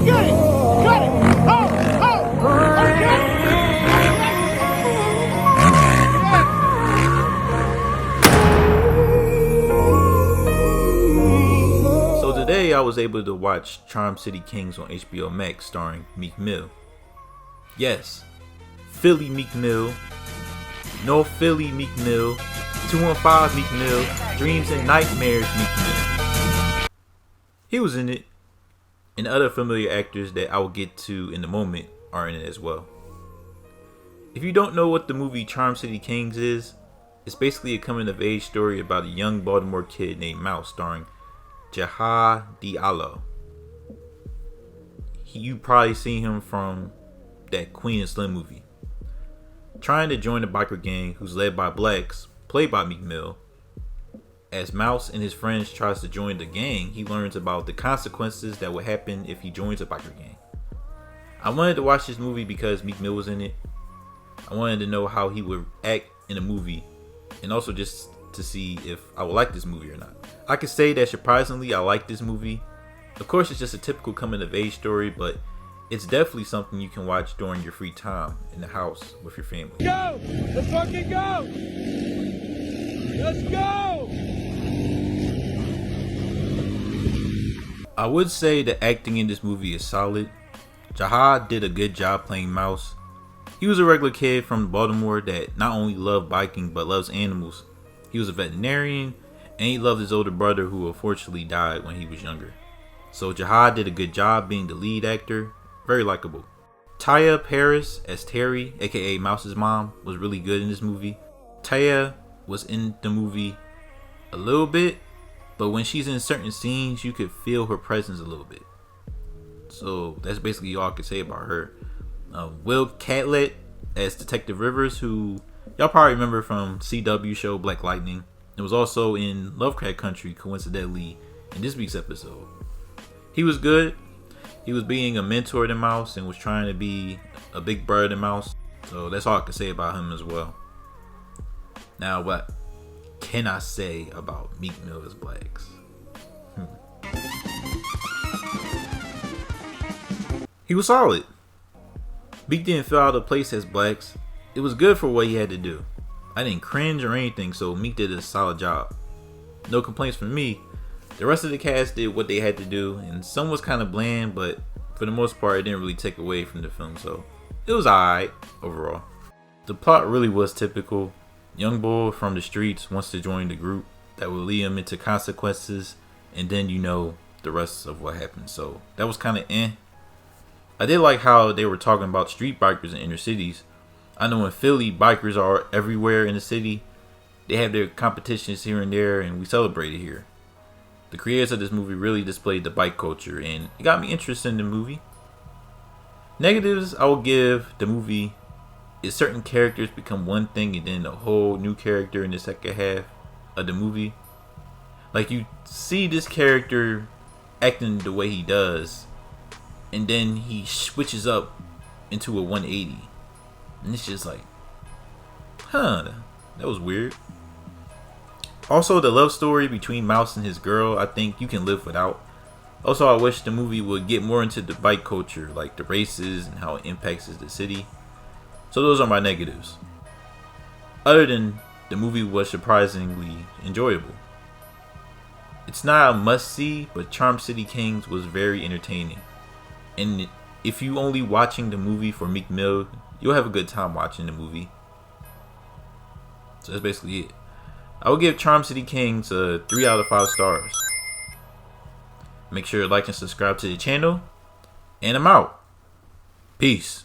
Get it! Got it! Okay! So today I was able to watch Charm City Kings on HBO Max starring Meek Mill. Yes, Philly Meek Mill, North Philly Meek Mill, 215 Meek Mill, Dreams and Nightmares Meek Mill. He was in it, and other familiar actors that I will get to in a moment are in it as well. If you don't know what the movie Charm City Kings is, it's basically a coming of age story about a young Baltimore kid named Mouse starring Jahad Diallo. You probably seen him from that Queen and Slim movie. Trying to join the biker gang who's led by blacks, played by Meek Mill. As Mouse and his friends tries to join the gang, he learns about the consequences that would happen if he joins a biker gang. I wanted to watch this movie because Meek Mill was in it. I wanted to know how he would act in a movie, and also just to see if I would like this movie or not. I could say that surprisingly I like this movie. Of course, it's just a typical coming of age story, but it's definitely something you can watch during your free time in the house with your family. Go! Let's fucking go! Let's go! I would say the acting in this movie is solid. Jahad did a good job playing Mouse. He was a regular kid from Baltimore that not only loved biking but loves animals. He was a veterinarian, and he loved his older brother who unfortunately died when he was younger. So Jahad did a good job being the lead actor, very likable. Taya Paris as Terry, aka Mouse's mom, was really good in this movie. Taya was in the movie a little bit, but when she's in certain scenes, you could feel her presence a little bit. So that's basically all I could say about her. Will Catlett as Detective Rivers, who y'all probably remember from CW show Black Lightning. It was also in Lovecraft Country, coincidentally, in this week's episode. He was good. He was being a mentor to Mouse and was trying to be a big brother to Mouse. So that's all I can say about him as well. Now, what can I say about Meek Mill as Blacks? He was solid. Meek didn't feel out of place as Blacks. It was good for what he had to do. I didn't cringe or anything, so Meek did a solid job. No complaints from me. The rest of the cast did what they had to do, and some was kind of bland, but for the most part, it didn't really take away from the film, so it was alright overall. The plot really was typical. Young boy from the streets wants to join the group that will lead him into consequences, and then you know the rest of what happened. So that was kind of eh. I did like how they were talking about street bikers in inner cities. I know in Philly, bikers are everywhere in the city. They have their competitions here and there, and we celebrate it here. The creators of this movie really displayed the bike culture, and it got me interested in the movie. Negatives I will give the movie is certain characters become one thing and then a whole new character in the second half of the movie. Like, you see this character acting the way he does, and then he switches up into a 180. And it's just like, that was weird. Also, the love story between Mouse and his girl, I think you can live without. Also, I wish the movie would get more into the bike culture, like the races and how it impacts the city. So those are my negatives. Other than the movie was surprisingly enjoyable. It's not a must-see, but Charm City Kings was very entertaining. And if you only watching the movie for Meek Mill, you'll have a good time watching the movie. So that's basically it. I will give Charm City Kings a 3 out of 5 stars. Make sure to like and subscribe to the channel. And I'm out. Peace.